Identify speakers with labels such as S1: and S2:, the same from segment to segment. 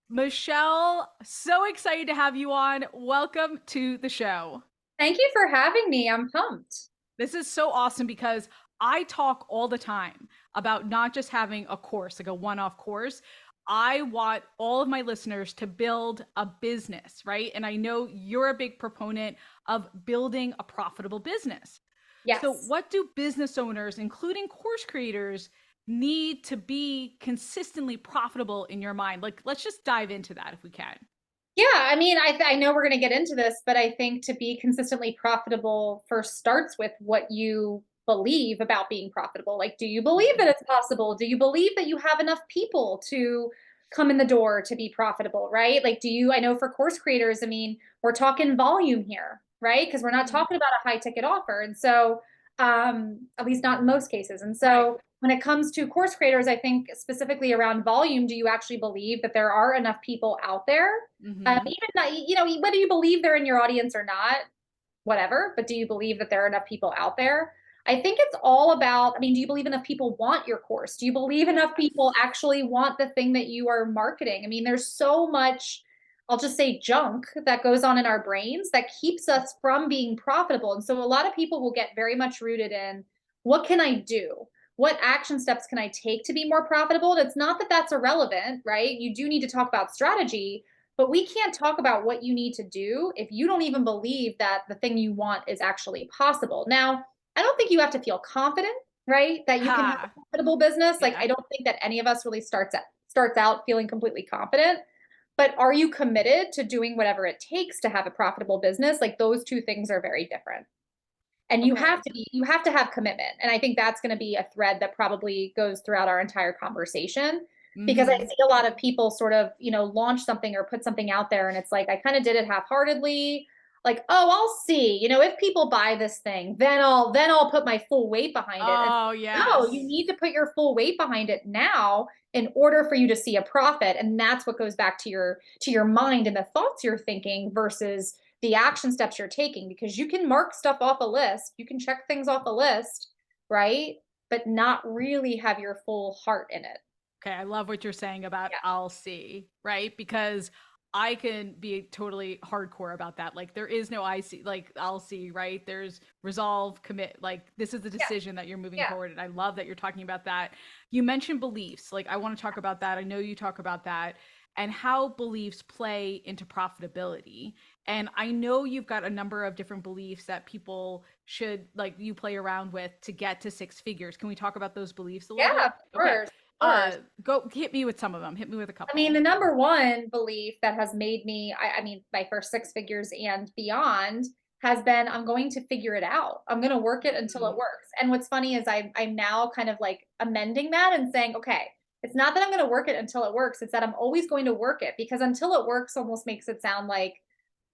S1: Michelle, so excited to have you on. Welcome to the show.
S2: Thank you for having me. I'm pumped.
S1: This is so awesome because I talk all the time about not just having a course, like a one off course. I want all of my listeners to build a business, right? And I know you're a big proponent of building a profitable business. So,
S2: Yes.
S1: what do business owners, including course creators, need to be consistently profitable in your mind? Like, let's just dive into that if we can.
S2: Yeah, I know we're going to get into this, but I think to be consistently profitable first starts with what you believe about being profitable. Like, do you believe that it's possible? Do you believe that you have enough people to come in the door to be profitable, right? Like, I know for course creators, we're talking volume here, right? Because we're not
S1: Mhm.
S2: talking about a high ticket offer. And so, at least not in most cases. And
S1: Right.
S2: so, when it comes to course creators, I think specifically around volume, do you actually believe that there are enough people out there?
S1: Hmm.
S2: Even not, whether you believe they're in your audience or not, whatever, but do you believe that there are enough people out there? I think it's all about, do you believe enough people want your course? Do you believe enough people
S1: Yes.
S2: actually want the thing that you are marketing? There's so much, I'll just say junk that goes on in our brains that keeps us from being profitable. And so a lot of people will get very much rooted in what can I do? What action steps can I take to be more profitable? And it's not that that's irrelevant, right? You do need to talk about strategy, but we can't talk about what you need to do if you don't even believe that the thing you want is actually possible. Now, I don't think you have to feel confident, right? That you can have
S1: Ha.
S2: a profitable business. Like
S1: Yeah.
S2: I don't think that any of us really starts out feeling completely confident. But are you committed to doing whatever it takes to have a profitable business? Like those two things are very different. And
S1: Okay.
S2: you have to have commitment. And I think that's going to be a thread that probably goes throughout our entire conversation because I
S1: Hmm.
S2: see a lot of people sort of, launch something or put something out there and it's like I kind of did it half-heartedly. Like, oh, I'll see. If people buy this thing, then I'll put my full weight behind it. And
S1: Oh,
S2: no, you
S1: yes.
S2: need to put your full weight behind it now in order for you to see a profit. And that's what goes back to your mind and the thoughts you're thinking versus the action steps you're taking, because you can mark stuff off a list, you can check things off a list, right? But not really have your full heart in it.
S1: Okay. I love what you're saying about
S2: Yeah.
S1: I'll see, right? Because I can be totally hardcore about that. Like, there is no I see, like, I'll see, right? There's resolve, commit. Like, this is the
S2: Yeah.
S1: decision that you're moving
S2: Yeah.
S1: forward. And I love that you're talking about that. You mentioned beliefs. Like, I want to talk about that. I know you talk about that and how beliefs play into profitability. And I know you've got a number of different beliefs that people should, like, you play around with to get to six figures. Can we talk about those beliefs a little
S2: Yeah,
S1: bit?
S2: of
S1: Okay.
S2: course. Of course.
S1: Go hit me with some of them. Hit me with a couple.
S2: The number one belief that has made me, my first six figures and beyond has been I'm going to figure it out. I'm going to work it until
S1: Mhm.
S2: it works. And what's funny is I'm now kind of like amending that and saying, okay, it's not that I'm going to work it until it works. It's that I'm always going to work it, because until it works almost makes it sound like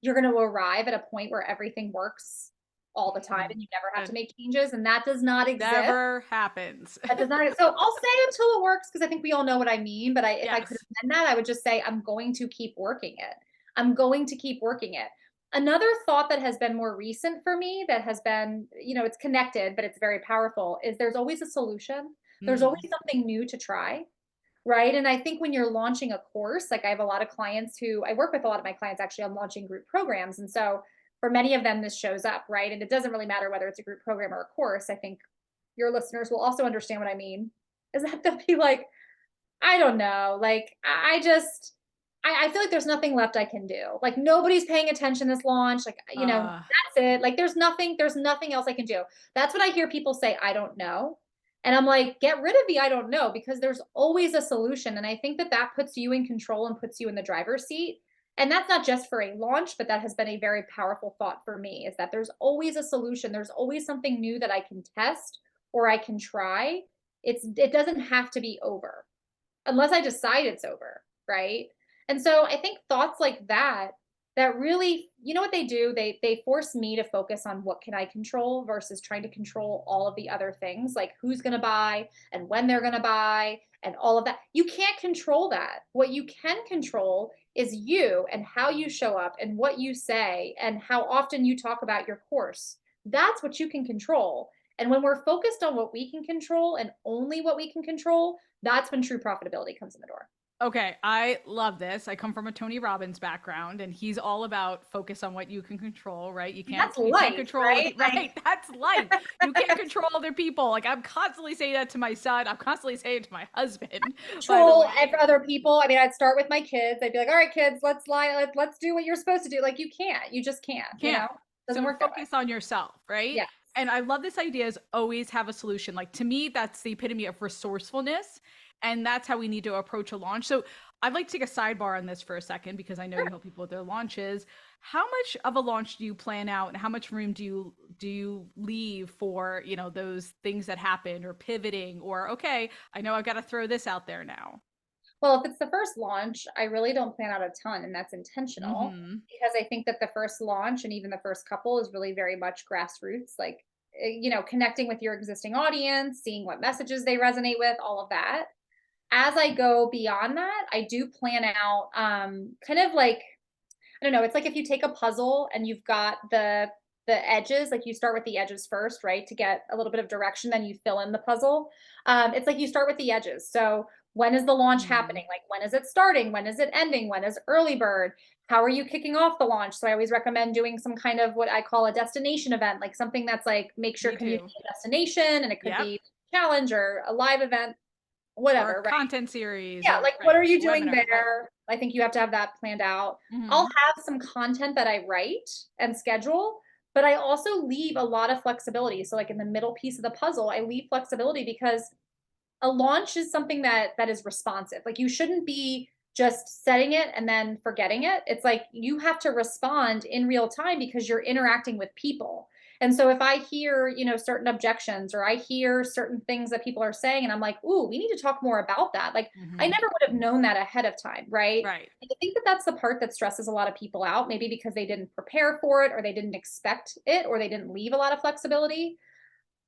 S2: you're going to arrive at a point where everything works all the time
S1: Mhm.
S2: and you never have to
S1: That
S2: make changes. And that does not exist.
S1: never happens.
S2: That does not, so I'll say until it works because I think we all know what I mean, but if I could
S1: Yes.
S2: amend that, I would just say I'm going to keep working it. I'm going to keep working it. Another thought that has been more recent for me that has been, it's connected, but it's very powerful, is there's always a solution. There's always
S1: Mm.
S2: something new to try, right? And I think when you're launching a course, like I have a lot of clients who I work with, a lot of my clients actually on launching group programs. And so for many of them, this shows up, right? And it doesn't really matter whether it's a group program or a course. I think your listeners will also understand what I mean, is that they'll be like, I don't know, like I just I feel like there's nothing left I can do. Like nobody's paying attention this launch. Like,
S1: Uh,
S2: that's it. Like there's nothing else I can do. That's what I hear people say, I don't know. And I'm like, get rid of the I don't know, because there's always a solution. And I think that that puts you in control and puts you in the driver's seat. And that's not just for a launch, but that has been a very powerful thought for me, is that there's always a solution. There's always something new that I can test or I can try. It doesn't have to be over unless I decide it's over, right? And so I think thoughts like that really, what they do, they force me to focus on what can I control versus trying to control all of the other things, like who's going to buy and when they're going to buy and all of that. You can't control that. What you can control is you and how you show up and what you say and how often you talk about your course. That's what you can control. And when we're focused on what we can control and only what we can control, that's when true profitability comes in the door.
S1: Okay, I love this. I come from a Tony Robbins background, and he's all about focus on what you can control, right?
S2: That's
S1: You can't
S2: life,
S1: control
S2: right?
S1: right? That's life. You can't control other people. Like I'm constantly saying that to my son. I'm constantly saying it to my husband, by the
S2: Control
S1: way.
S2: other people. I mean, I'd start with my kids. I'd be like, all right, kids, let's do what you're supposed to do. Like you can't. You just can't,
S1: You can't.
S2: Doesn't
S1: So
S2: work that way.
S1: focus on yourself, right?
S2: Yes.
S1: And I love this idea is always have a solution. Like to me, that's the epitome of resourcefulness. And that's how we need to approach a launch. So I'd like to take a sidebar on this for a second because I know you
S2: Sure.
S1: help people with their launches. How much of a launch do you plan out and how much room do you leave for, those things that happen or pivoting or okay, I know I've got to throw this out there now.
S2: Well, if it's the first launch, I really don't plan out a ton, and that's intentional
S1: Mhm.
S2: because I think that the first launch and even the first couple is really very much grassroots, like, connecting with your existing audience, seeing what messages they resonate with, all of that. As I go beyond that, I do plan out kind of like I don't know, it's like if you take a puzzle and you've got the edges, like you start with the edges first, right? To get a little bit of direction, then you fill in the puzzle. It's like you start with the edges. So when is the launch
S1: Mhm.
S2: happening? Like when is it starting? When is it ending? When is early bird? How are you kicking off the launch? So I always recommend doing some kind of what I call a destination event, like something that's like make sure
S1: Me
S2: community
S1: too.
S2: a destination and it could
S1: Yep.
S2: be a challenge or a live event,
S1: Or a
S2: whatever, right?
S1: content series
S2: Yeah,
S1: or
S2: like, what
S1: right,
S2: are you doing
S1: webinar, right.
S2: there? I think you have to have that planned out. I'll
S1: Mhm.
S2: have some content that I write and schedule, but I also leave a lot of flexibility. So, like, in the middle piece of the puzzle, I leave flexibility because a launch is something that is responsive. Like you shouldn't be just setting it and then forgetting it. It's like you have to respond in real time because you're interacting with people. And so if I hear, certain objections or I hear certain things that people are saying and I'm like, "Ooh, we need to talk more about that." Like I
S1: Mhm.
S2: never would have known that ahead of time, right?
S1: Right.
S2: And I think that that's the part that stresses a lot of people out, maybe because they didn't prepare for it or they didn't expect it or they didn't leave a lot of flexibility.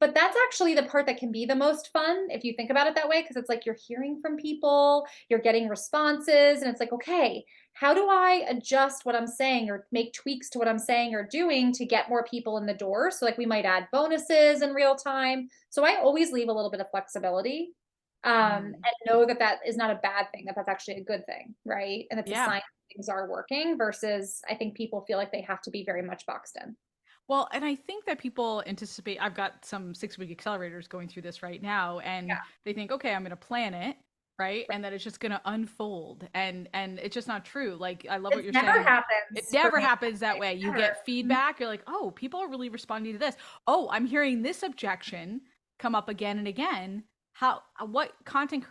S2: But that's actually the part that can be the most fun if you think about it that way, because it's like you're hearing from people, you're getting responses, and it's like, okay, how do I adjust what I'm saying or make tweaks to what I'm saying or doing to get more people in the door? So, like, we might add bonuses in real time. So, I always leave a little bit of flexibility
S1: Mhm.
S2: and know that that is not a bad thing, that that's actually a good thing, right? And it's a
S1: Yeah.
S2: sign that things are working versus I think people feel like they have to be very much boxed in.
S1: Well, and I think that people anticipate I've got some 6-week accelerators going through this right now, and
S2: Yeah.
S1: they think, "Okay, I'm gonna plan it," right? And that it's just gonna unfold, and it's just not true. Like, I love what
S2: It
S1: you're
S2: never
S1: saying. It
S2: happens for
S1: never
S2: me
S1: happens
S2: that
S1: that
S2: way.
S1: way. You
S2: Never.
S1: get
S2: Mhm.
S1: feedback, you're like, "Oh, people are really responding to this. Oh, I'm hearing this objection come up again and again. What content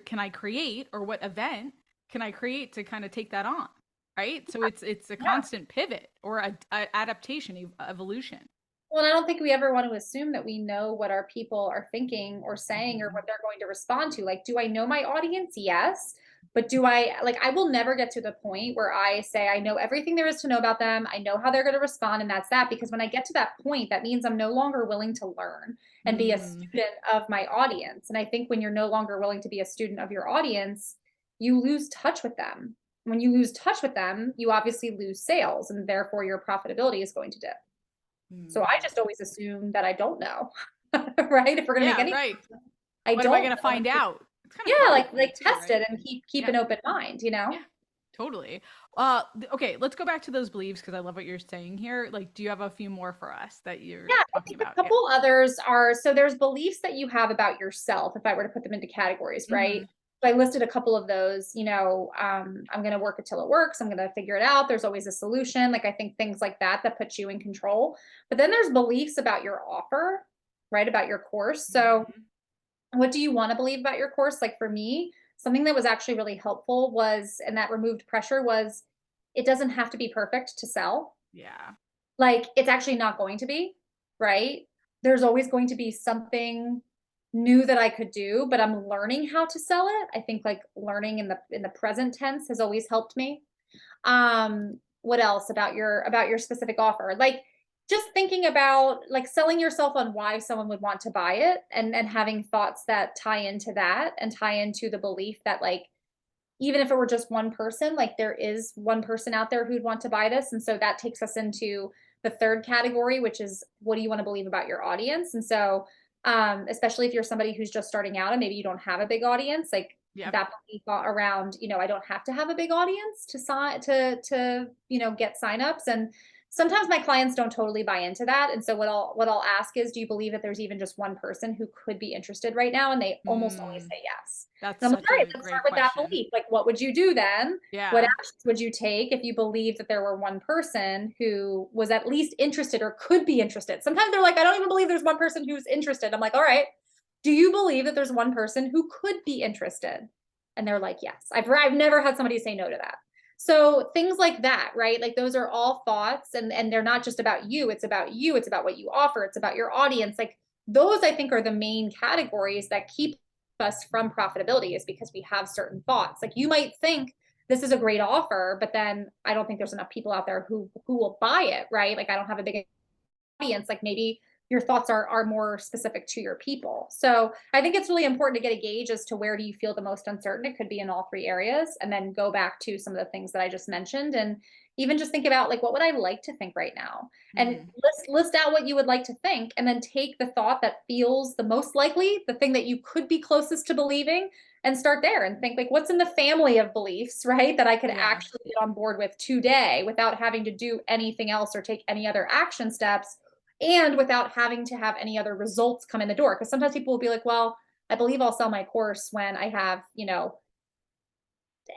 S1: can I create or what event can I create to kind of take that on?" Right? So it's a
S2: Yeah.
S1: constant pivot or a adaptation, evolution.
S2: Well, and I don't think we ever want to assume that we know what our people are thinking or saying or
S1: Mhm.
S2: what they're going to respond to. Like, do I know my audience? Yes. But do I like I will never get to the point where I say I know everything there is to know about them. I know how they're going to respond and that's that because when I get to that point that means I'm no longer willing to learn and be a
S1: Mm,
S2: student of my audience. And I think when you're no longer willing to be a student of your audience, you lose touch with them. When you lose touch with them, you obviously lose sales and therefore your profitability is going to dip. So I
S1: mm.
S2: just always assume that I don't know, right? If we're gonna make
S1: Yeah,
S2: any
S1: right.
S2: I
S1: What am I
S2: don't
S1: gonna
S2: know.
S1: find out? It's kind of
S2: Yeah,
S1: fun
S2: like
S1: that way too,
S2: test
S1: right?
S2: it and keep
S1: Yeah,
S2: an open mind, you know?
S1: yeah, totally. Okay, let's go back to those beliefs because I love what you're saying here. Like, do you have a few more for us that you're
S2: Yeah, I
S1: talking
S2: think a
S1: about? Yeah.
S2: couple others are so there's beliefs that you have about yourself, if I were to put them into categories, right?
S1: Mhm.
S2: So I listed a couple of those, I'm gonna work it till it works, I'm gonna figure it out, there's always a solution. Like I think things like that that puts you in control. But then there's beliefs about your offer, right? About your course. So
S1: Mhm.
S2: what do you want to believe about your course? Like for me, something that was actually really helpful was, and that removed pressure was, it doesn't have to be perfect to sell.
S1: Yeah.
S2: Like it's actually not going to be, right? There's always going to be something new that I could do, but I'm learning how to sell it. I think like learning in the present tense has always helped me. What else about your specific offer? Like just thinking about like selling yourself on why someone would want to buy it and having thoughts that tie into that and tie into the belief that like even if it were just one person, like there is one person out there who'd want to buy this. And so that takes us into the third category, which is what do you want to believe about your audience? And so especially if you're somebody who's just starting out and maybe you don't have a big audience, like
S1: Yep.
S2: that belief around, I don't have to have a big audience to sign get signups. And sometimes my clients don't totally buy into that. And so what I'll ask is, do you believe that there's even just one person who could be interested right now? And they almost always
S1: Mm,
S2: say yes.
S1: that's
S2: And I'm like,
S1: such
S2: all right,
S1: a
S2: let's start
S1: great
S2: with that
S1: question.
S2: belief. Like, what would you do then? What
S1: Yeah.
S2: actions would you take if you believed that there were one person who was at least interested or could be interested? Sometimes they're like, I don't even believe there's one person who's interested. I'm like, all right, do you believe that there's one person who could be interested? And they're like, yes. I've never had somebody say no to that. So things like that, right? Like those are all thoughts, and they're not just about you. It's about you. It's about what you offer. It's about your audience. Like those, I think, are the main categories that keep us from profitability, is because we have certain thoughts. Like you might think this is a great offer, but then I don't think there's enough people out there who will buy it, right? Like I don't have a big audience. Like maybe your thoughts are more specific to your people. So I think it's really important to get a gauge as to where do you feel the most uncertain. It could be in all three areas, and then go back to some of the things that I just mentioned, and even just think about, like, what would I like to think right now, and
S1: Mm.
S2: list out what you would like to think, and then take the thought that feels the most likely, the thing that you could be closest to believing, and start there and think, like, what's in the family of beliefs, right, that I could
S1: Yeah.
S2: actually get on board with today without having to do anything else or take any other action steps, and without having to have any other results come in the door. Because sometimes people will be like, well, I believe I'll sell my course when I have,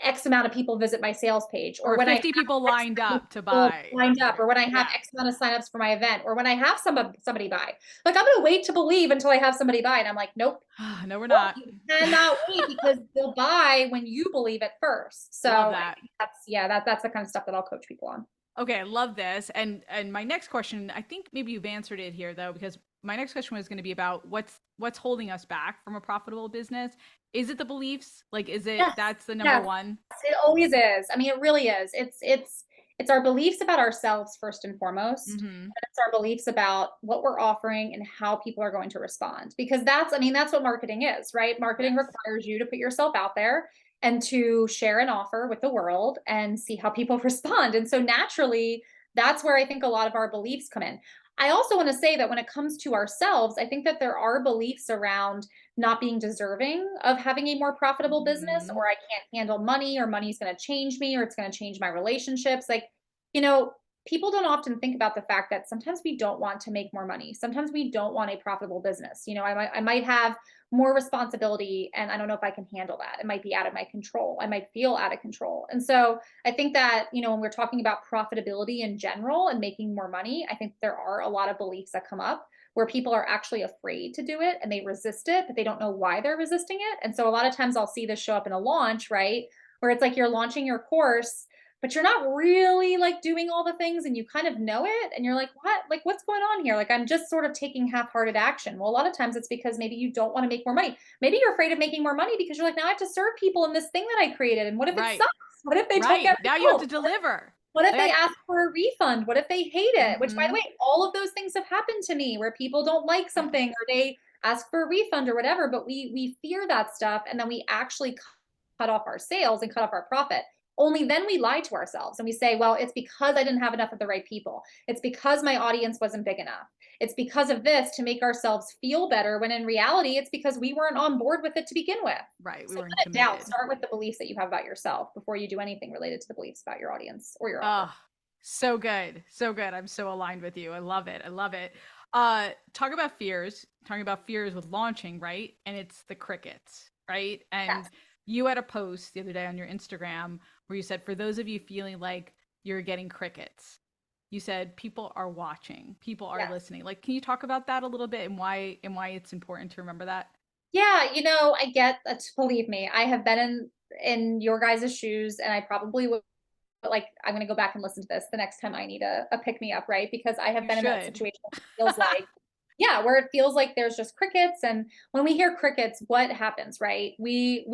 S2: X amount of people visit my sales page, or
S1: Or
S2: when I have
S1: 50 people
S2: X
S1: lined
S2: amount
S1: up
S2: of
S1: to
S2: people
S1: buy.
S2: lined up, or when I have
S1: Yeah.
S2: X amount of signups for my event, or when I have somebody buy. Like, I'm going to wait to believe until I have somebody buy. And I'm like, nope,
S1: No, we're
S2: nope,
S1: not.
S2: you cannot wait, because they'll buy when you believe it first. So
S1: Love
S2: I
S1: that.
S2: think that's the kind of stuff that I'll coach people on.
S1: Okay, I love this. And my next question, I think maybe you've answered it here though, because my next question was going to be about what's holding us back from a profitable business. Is it the beliefs? Like, is it
S2: Yes,
S1: that's the number
S2: yes,
S1: one?
S2: it always is. I mean, it really is. It's our beliefs about ourselves first and foremost.
S1: Mm-hmm.
S2: And it's our beliefs about what we're offering and how people are going to respond. Because that's what marketing is, right? Marketing
S1: Yes.
S2: requires you to put yourself out there and to share an offer with the world and see how people respond. And so naturally, that's where I think a lot of our beliefs come in. I also want to say that when it comes to ourselves, I think that there are beliefs around not being deserving of having a more profitable business,
S1: Mm-hmm.
S2: or I can't handle money, or money's going to change me, or it's going to change my relationships. Like, people don't often think about the fact that sometimes we don't want to make more money. Sometimes we don't want a profitable business. I might have more responsibility, and I don't know if I can handle that. It might be out of my control. I might feel out of control. And so I think that, when we're talking about profitability in general and making more money, I think there are a lot of beliefs that come up where people are actually afraid to do it and they resist it, but they don't know why they're resisting it. And so a lot of times I'll see this show up in a launch, right? Where it's like you're launching your course, but you're not really like doing all the things, and you kind of know it. And you're like, what? Like, what's going on here? Like, I'm just sort of taking half hearted action. Well, a lot of times it's because maybe you don't want to make more money. Maybe you're afraid of making more money because you're like, now I have to serve people in this thing that I created. And what if it
S1: Right.
S2: sucks? What if they don't get
S1: Right. Now you have to
S2: results?
S1: deliver.
S2: What if they
S1: Like
S2: ask for a refund? What if they hate it? Which, by the
S1: mm-hmm.
S2: way, all of those things have happened to me, where people don't like
S1: Yeah.
S2: something, or they ask for a refund or whatever, but we fear that stuff, and then we actually cut off our sales and cut off our profit. Only then we lie to ourselves and we say, well, it's because I didn't have enough of the right people. It's because my audience wasn't big enough. It's because of this, to make ourselves feel better, when in reality, it's because we weren't on board with it to begin with.
S1: Right. We
S2: So
S1: weren't
S2: when in doubt,
S1: committed.
S2: start with the beliefs that you have about yourself before you do anything related to the beliefs about your audience or your offer.
S1: Oh, so good. So good. I'm so aligned with you. I love it. I love it. Talking about fears with launching, right? And it's the crickets, right? And
S2: Yes.
S1: you had a post the other day on your Instagram where you said, for those of you feeling like you're getting crickets, you said people are watching, people are
S2: Yes.
S1: listening. Like, can you talk about that a little bit, and why it's important to remember that?
S2: Yeah, I get that. Believe me, I have been in your guys' shoes, and I probably would, like, I'm gonna go back and listen to this the next time I need a pick me up, right? Because I have
S1: You
S2: been in that
S1: should.
S2: situation where it feels like, yeah, where it feels like there's just crickets. And when we hear crickets, what happens, right? We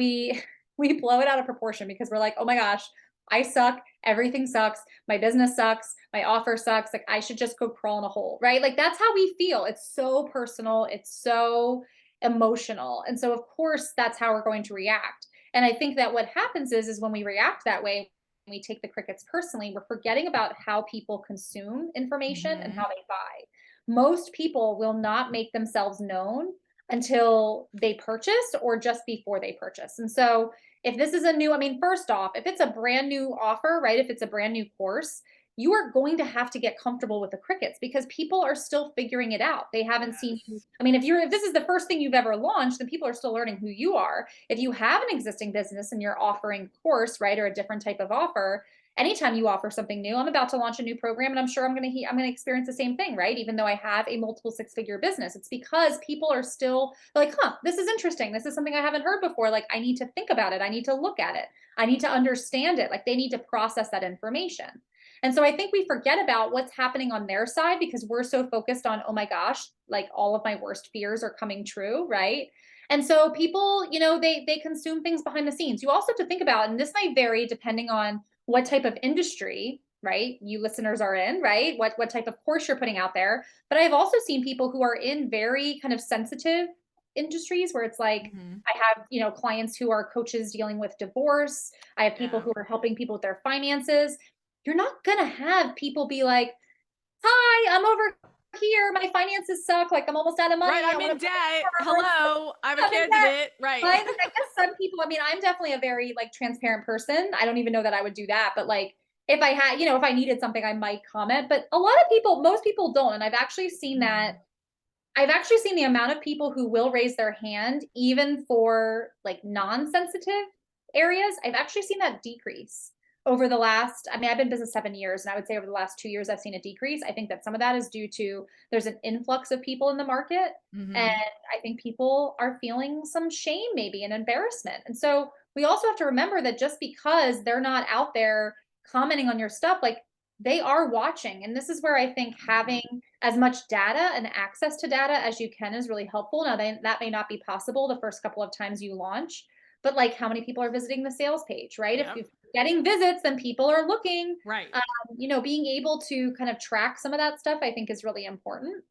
S2: we blow it out of proportion, because we're like, oh my gosh, I suck. Everything sucks. My business sucks. My offer sucks. Like, I should just go crawl in a hole, right? Like, that's how we feel. It's so personal. It's so emotional. And so of course that's how we're going to react. And I think that what happens is when we react that way, we take the crickets personally, we're forgetting about how people consume information and
S1: Hmm.
S2: how they buy. Most people will not make themselves known until they purchase or just before they purchase. And so if this is a new, I mean, first off, if it's a brand new offer, right? If it's a brand new course, you are going to have to get comfortable with the crickets because people are still figuring it out. They haven't seen you.
S1: Yes.
S2: I mean, if this is the first thing you've ever launched, then people are still learning who you are. If you have an existing business and you're offering a course, right, or a different type of offer, anytime you offer something new, I'm about to launch a new program and I'm sure I'm going to experience the same thing, right? Even though I have a multiple six-figure business, it's because people are still like, huh, this is interesting. This is something I haven't heard before. Like, I need to think about it. I need to look at it. I need to understand it. Like, they need to process that information. And so I think we forget about what's happening on their side because we're so focused on, oh my gosh, like all of my worst fears are coming true, right? And so people, they consume things behind the scenes. You also have to think about, and this might vary depending on what type of industry, right, you listeners are in, right? What type of course you're putting out there. But I've also seen people who are in very kind of sensitive industries where it's like
S1: Mhm.
S2: I have, clients who are coaches dealing with divorce. I have people
S1: Yeah.
S2: who are helping people with their finances. You're not going to have people be like, "Hi, I'm over here. My finances suck. Like I'm almost out of
S1: Right,
S2: money. I
S1: I'm
S2: want
S1: in
S2: to buy
S1: debt.
S2: a car."
S1: Hello, I'm a
S2: I'm in debt.
S1: candidate. Right.
S2: Right? Like, I guess some people, I mean, I'm definitely a very, like, transparent person. I don't even know that I would do that, but, like, if I had, if I needed something, I might comment, but a lot of people, most people don't, and
S1: Mhm.
S2: I've actually seen the amount of people who will raise their hand even for, like, non-sensitive areas. I've actually seen that decrease over the last, I mean, I've been in business 7 years, and I would say over the last 2 years, I've seen a decrease. I think that some of that is due to there's an influx of people in the market, and
S1: Mhm.
S2: I think people are feeling some shame maybe and embarrassment. And so we also have to remember that just because they're not out there commenting on your stuff, like they are watching. And this is where I think having as much data and access to data as you can is really helpful. Now, that may not be possible the first couple of times you launch, but like how many people are visiting the sales page, right? If
S1: Yep.
S2: you're getting visits, then people are looking.
S1: Right.
S2: Being able to kind of track some of that stuff, I think is really important.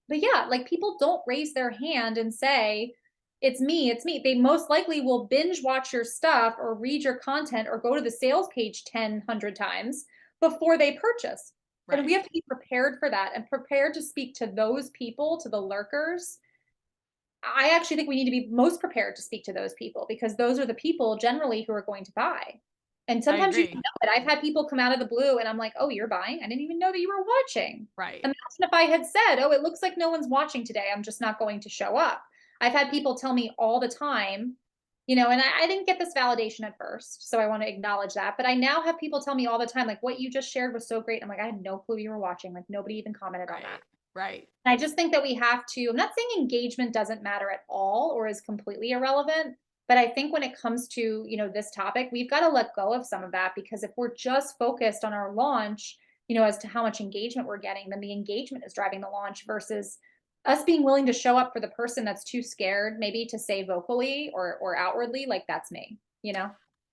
S2: But yeah, like people don't raise their hand and say, it's me, it's me. They most likely will binge watch your stuff or read your content or go to the sales page 100 times before they purchase. And we
S1: Right.
S2: have to be prepared for that and prepared to speak to those people, to the lurkers. I actually think we need to be most prepared to speak to those people because those are the people generally who are going to buy. And
S1: I
S2: sometimes you don't
S1: agree.
S2: know it. I've had people come out of the blue and I'm like, "Oh, you're buying? I didn't even know that you were watching."
S1: Right.
S2: Imagine if I had said, "Oh, it looks like no one's watching today. I'm just not going to show up." I've had people tell me all the time, and I didn't get this validation at first, so I want to acknowledge that. But I now have people tell me all the time, like, "What you just shared was so great." I'm like, "I had no clue you were watching. Like, nobody even commented on that."
S1: Right. Right.
S2: I just think that we have to, I'm not saying engagement doesn't matter at all or is completely irrelevant, but I think when it comes to, this topic, we've got to let go of some of that because if we're just focused on our launch, as to how much engagement we're getting, then the engagement is driving the launch versus us being willing to show up for the person that's too scared maybe to say vocally or outwardly like that's me.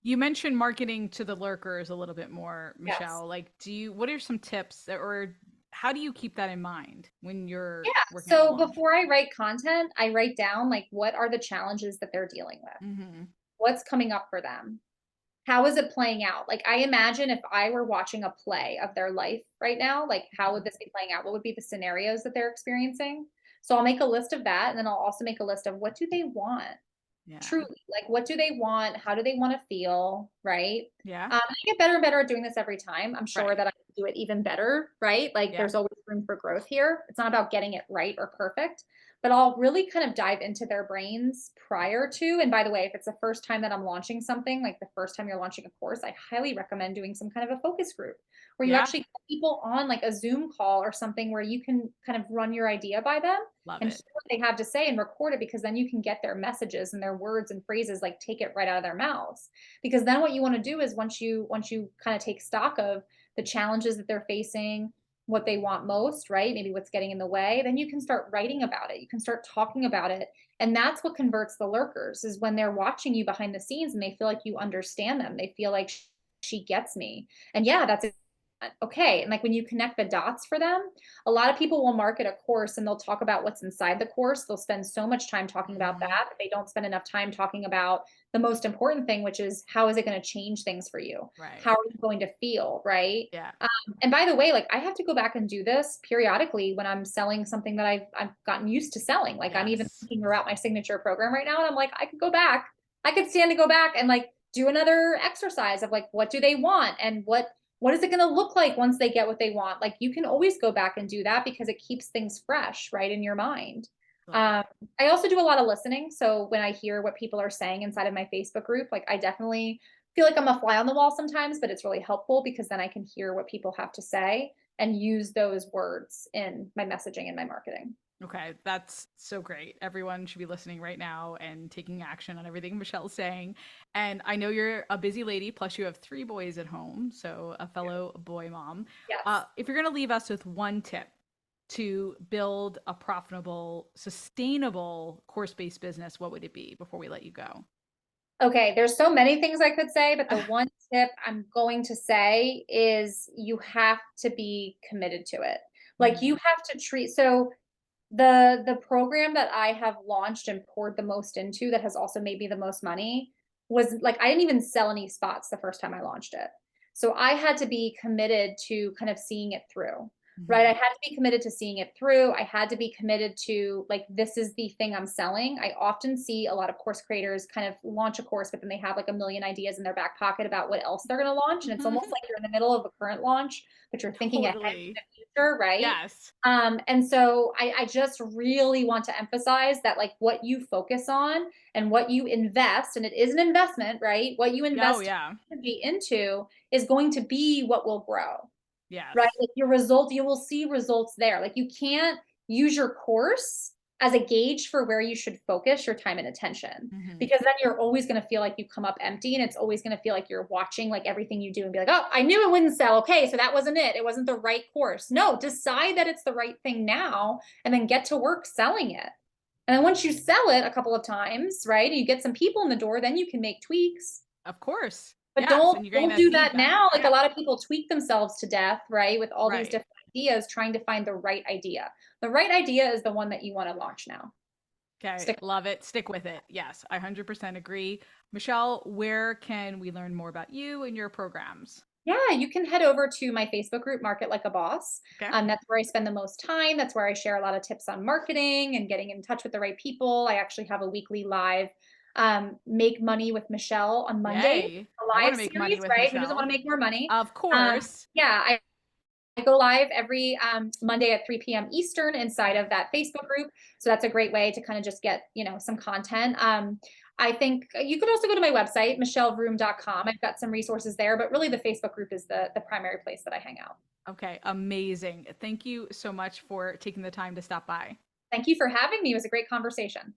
S1: You mentioned marketing to the lurkers a little bit more,
S2: Yes.
S1: Michelle. Like, what are some tips or how do you keep that in mind when
S2: Yeah.
S1: you're working on a
S2: So
S1: launch?
S2: before I write content, I write down like what are the challenges that they're dealing with?
S1: Mhm.
S2: What's coming up for them? How is it playing out? Like, I imagine if I were watching a play of their life right now, like, how would
S1: Mhm.
S2: this be playing out? What would be the scenarios that they're experiencing? So I'll make a list of that, and then I'll also make a list of what do they want?
S1: Yeah.
S2: Truly, like, what do they want? How do they wanna feel, right?
S1: Yeah.
S2: I get better and better at doing this every time. I'm sure
S1: Right.
S2: that I can do it even better, right? Like,
S1: Yeah.
S2: there's always room for growth here. It's not about getting it right or perfect, but I'll really kind of dive into their brains prior to, and by the way, if it's the first time that I'm launching something, like the first time you're launching a course, I highly recommend doing some kind of a focus group where you
S1: Yeah.
S2: actually get people on like a Zoom call or something where you can kind of run your idea by them
S1: Love
S2: and hear
S1: it.
S2: what they have to say and record it because then you can get their messages and their words and phrases, like take it right out of their mouths. Because then what you want to do is once you kind of take stock of the challenges that they're facing, what they want most, right? Maybe what's getting in the way, then you can start writing about it. You can start talking about it. And that's what converts the lurkers is when they're watching you behind the scenes and they feel like you understand them. They feel like she gets me. And yeah, that's okay. And like when you connect the dots for them, a lot of people will market a course and they'll talk about what's inside the course. They'll spend so much time talking about
S1: Mhm.
S2: that, but they don't spend enough time talking about the most important thing, which is how is it going to change things for you? How
S1: Right.
S2: are you going to feel? Right.
S1: Yeah.
S2: And by the way, like I have to go back and do this periodically when I'm selling something that I've gotten used to selling. Like I'm even
S1: Yes.
S2: thinking about my signature program right now. And I'm like, I could go back. I could stand to go back and like do another exercise of like, what do they want? And what is it going to look like once they get what they want? Like you can always go back and do that because it keeps things fresh, right, in your mind.
S1: Love
S2: Um,
S1: it.
S2: I also do a lot of listening. So when I hear what people are saying inside of my Facebook group, like I definitely feel like I'm a fly on the wall sometimes, but it's really helpful because then I can hear what people have to say and use those words in my messaging and my marketing.
S1: Okay, that's so great. Everyone should be listening right now and taking action on everything Michelle's saying. And I know you're a busy lady, plus you have 3 boys at home, so a fellow boy mom.
S2: Yes.
S1: If you're going to leave us with one tip to build a profitable, sustainable course-based business, what would it be before we let you go?
S2: Okay, there's so many things I could say, but the one tip I'm going to say is you have to be committed to it. Like you
S1: Mhm.
S2: have to treat so the program that I have launched and poured the most into that has also made me the most money was like I didn't even sell any spots the first time I launched it. So I had to be committed to kind of seeing it through. Right? I
S1: Mhm.
S2: had to be committed to seeing it through. I had to be committed to like this is the thing I'm selling. I often see a lot of course creators kind of launch a course but then they have like a million ideas in their back pocket about what else they're going to launch and it's almost like you're in the middle of a current launch but you're thinking ahead to
S1: Totally.
S2: the future, right?
S1: Yes.
S2: And so I just really want to emphasize that like what you focus on and what you invest, and it is an investment, right? What you
S1: Oh,
S2: invest
S1: yeah.
S2: energy into is going to be what will grow, right?
S1: Yes.
S2: Like your results, you will see results there. Like you can't use your course as a gauge for where you should focus your time and attention
S1: Mhm.
S2: because then you're always going to feel like you come up empty and it's always going to feel like you're watching like everything you do and be like, oh, I knew it wouldn't sell. Okay, so that wasn't it. It wasn't the right course. No, decide that it's the right thing now and then get to work selling it. And then once you sell it a couple of times, right, and you get some people in the door, then you can make tweaks.
S1: Of course.
S2: But
S1: Yes,
S2: don't
S1: and you're getting
S2: don't
S1: that
S2: do that
S1: feedback.
S2: now. Like a
S1: Yeah.
S2: lot of people tweak themselves to death, right? With all these
S1: Right.
S2: different ideas, trying to find the right idea. The right idea is the one that you want to launch now.
S1: Okay,
S2: Stick.
S1: love it. Stick with it. Yes, I 100% agree. Michelle, where can we learn more about you and your programs?
S2: Yeah, you can head over to my Facebook group, Market Like a Boss.
S1: Okay.
S2: That's where I spend the most time. That's where I share a lot of tips on marketing and getting in touch with the right people. I actually have a weekly live Make Money with Michelle on Monday,
S1: Yay.
S2: a
S1: I want
S2: live
S1: to make
S2: series,
S1: money with
S2: right? Who doesn't want
S1: Michelle.
S2: to make more money?
S1: Of
S2: Um,
S1: course.
S2: yeah, I go live every Monday at 3 p.m. Eastern inside
S1: Okay.
S2: of that Facebook group. So that's a great way to kind of just get, some content. I think you could also go to my website, michellevroom.com. I've got some resources there, but really the Facebook group is the primary place that I hang out.
S1: Okay, amazing. Thank you so much for taking the time to stop by.
S2: Thank you for having me. It was a great conversation.